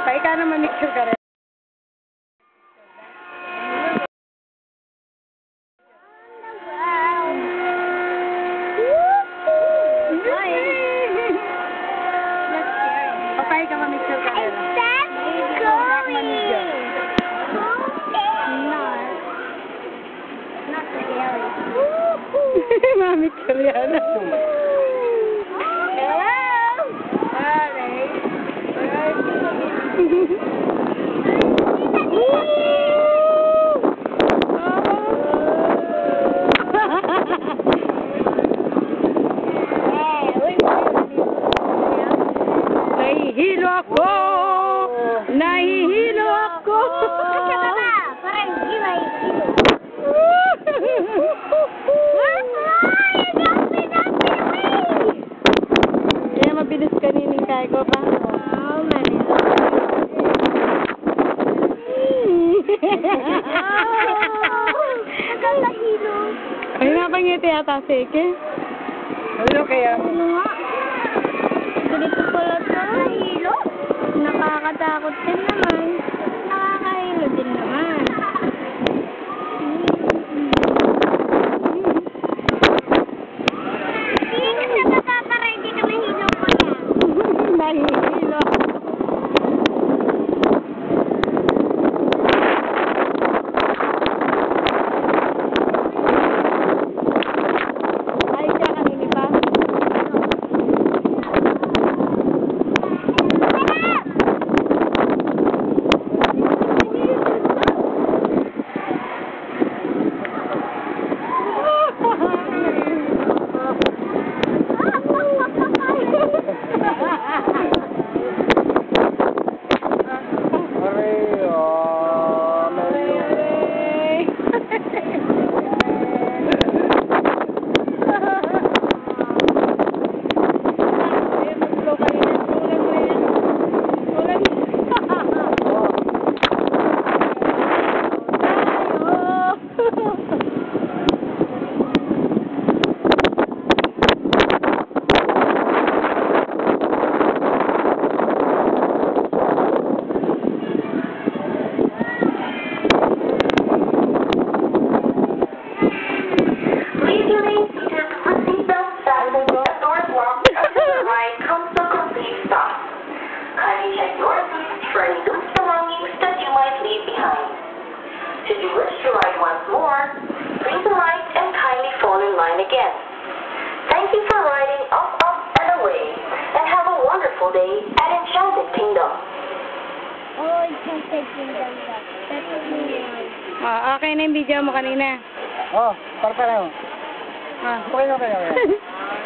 Ikaw na mamicture ka rin. Papay ka mamicture ka rin. Mamicture yan. Nahihilo ako! Nahihilo ako! Parang gilay. Kaya mabilis kanining kago pa. Oh, Manila. Nakakahilo. Ay, napangiti yata si Ike. Ano kaya? Ano nga? Ganito pala ito. Nakakahilo? Nakakatakot din naman. Nakakahilo din naman. Hindi ka na mapapaready ka mahilo ko yan. Nahihilo. Ay, siya kanini pa. Should you wish to ride once more, please alight and kindly fall in line again. Thank you for riding up, up, and away, and have a wonderful day at Enchanted Kingdom. Oh, Enchanted Kingdom. That's me. Okay na yung video mo kanina. Oh, para. Ah. Okay na kayo.